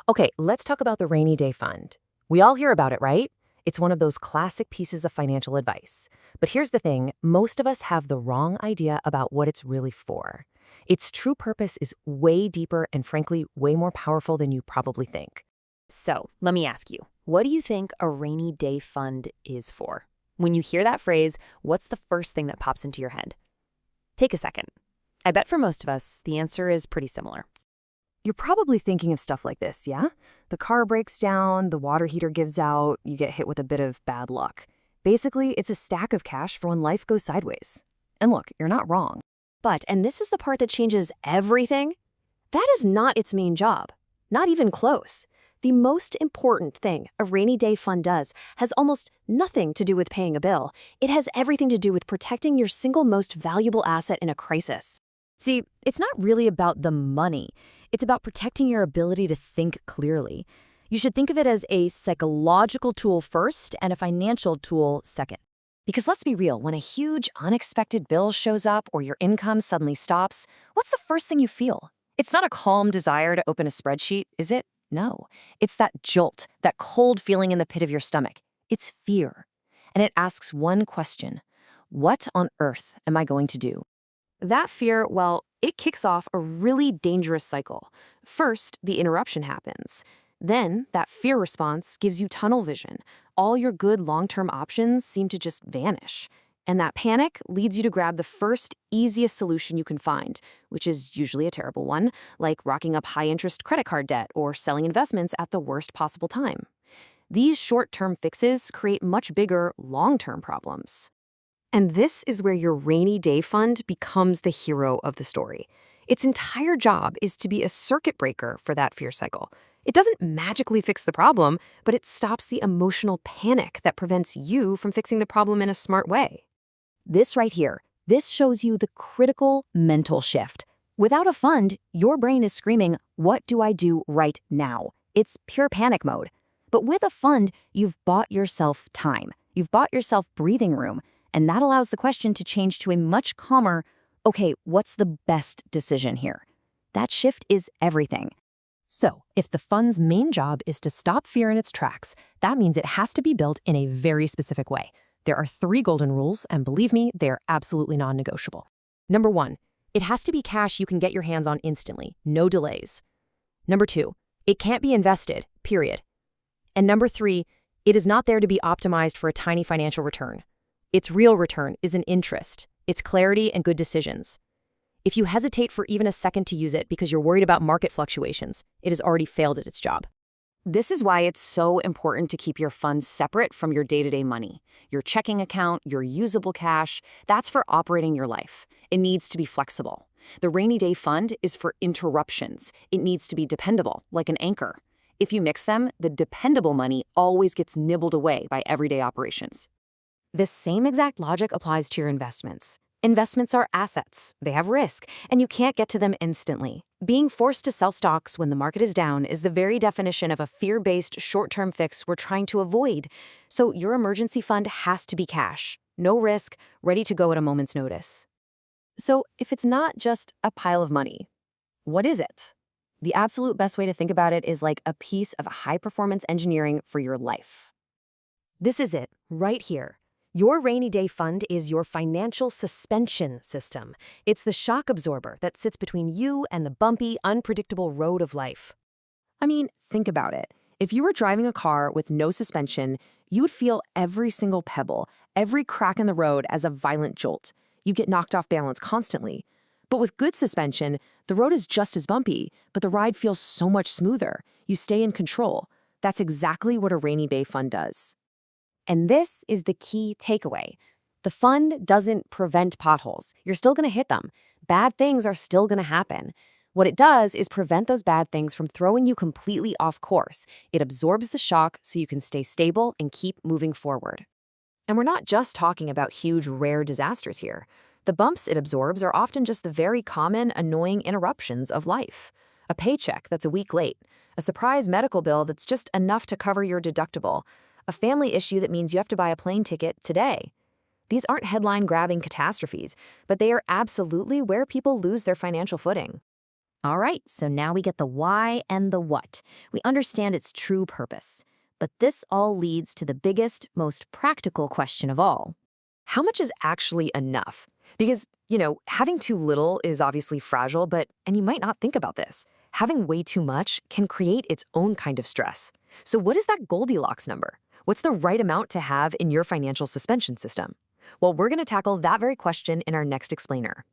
Okay, let's talk about the rainy day fund. We all hear about it, right? It's one of those classic pieces of financial advice. But here's the thing, most of us have the wrong idea about what it's really for. Its true purpose is way deeper and frankly, way more powerful than you probably think. So, let me ask you, what do you think a rainy day fund is for? When you hear that phrase, what's the first thing that pops into your head? Take a second. I bet for most of us, the answer is pretty similar. You're probably thinking of stuff like this, yeah? The car breaks down, the water heater gives out, you get hit with a bit of bad luck. Basically, it's a stack of cash for when life goes sideways. And look, you're not wrong. But, and this is the part that changes everything, that is not its main job. Not even close. The most important thing a rainy day fund does has almost nothing to do with paying a bill. It has everything to do with protecting your single most valuable asset in a crisis. See, it's not really about the money. It's about protecting your ability to think clearly. You should think of it as a psychological tool first and a financial tool second. Because let's be real, when a huge, unexpected bill shows up or your income suddenly stops, what's the first thing you feel? It's not a calm desire to open a spreadsheet, is it? No. It's that jolt, that cold feeling in the pit of your stomach. It's fear. And it asks one question: what on earth am I going to do? That fear, well, it kicks off a really dangerous cycle. First, the interruption happens. Then, that fear response gives you tunnel vision. All your good long-term options seem to just vanish. And that panic leads you to grab the first, easiest solution you can find, which is usually a terrible one, like rocking up high-interest credit card debt or selling investments at the worst possible time. These short-term fixes create much bigger, long-term problems. And this is where your rainy day fund becomes the hero of the story. Its entire job is to be a circuit breaker for that fear cycle. It doesn't magically fix the problem, but it stops the emotional panic that prevents you from fixing the problem in a smart way. This right here, this shows you the critical mental shift. Without a fund, your brain is screaming, "What do I do right now?" It's pure panic mode. But with a fund, you've bought yourself time. You've bought yourself breathing room. And that allows the question to change to a much calmer, okay, what's the best decision here? That shift is everything. So, if the fund's main job is to stop fear in its tracks, that means it has to be built in a very specific way. There are 3 golden rules, and believe me, they're absolutely non-negotiable. Number 1, it has to be cash you can get your hands on instantly, no delays. Number 2, it can't be invested, period. And number 3, it is not there to be optimized for a tiny financial return. Its real return is an interest, its clarity and good decisions. If you hesitate for even a second to use it because you're worried about market fluctuations, it has already failed at its job. This is why it's so important to keep your funds separate from your day-to-day money. Your checking account, your usable cash, that's for operating your life. It needs to be flexible. The rainy day fund is for interruptions. It needs to be dependable, like an anchor. If you mix them, the dependable money always gets nibbled away by everyday operations. This same exact logic applies to your investments. Investments are assets, they have risk, and you can't get to them instantly. Being forced to sell stocks when the market is down is the very definition of a fear-based short-term fix we're trying to avoid. So your emergency fund has to be cash, no risk, ready to go at a moment's notice. So if it's not just a pile of money, what is it? The absolute best way to think about it is like a piece of high-performance engineering for your life. This is it, right here. Your rainy day fund is your financial suspension system. It's the shock absorber that sits between you and the bumpy, unpredictable road of life. I mean, think about it. If you were driving a car with no suspension, you would feel every single pebble, every crack in the road as a violent jolt. You get knocked off balance constantly. But with good suspension, the road is just as bumpy, but the ride feels so much smoother. You stay in control. That's exactly what a rainy day fund does. And this is the key takeaway. The fund doesn't prevent potholes. You're still going to hit them. Bad things are still going to happen. What it does is prevent those bad things from throwing you completely off course. It absorbs the shock so you can stay stable and keep moving forward. And we're not just talking about huge, rare disasters here. The bumps it absorbs are often just the very common, annoying interruptions of life. A paycheck that's a week late, a surprise medical bill that's just enough to cover your deductible, a family issue that means you have to buy a plane ticket today. These aren't headline-grabbing catastrophes, but they are absolutely where people lose their financial footing. All right, so now we get the why and the what. We understand its true purpose. But this all leads to the biggest, most practical question of all. How much is actually enough? Because, having too little is obviously fragile, and you might not think about this, having way too much can create its own kind of stress. So what is that Goldilocks number? What's the right amount to have in your financial suspension system? Well, we're going to tackle that very question in our next explainer.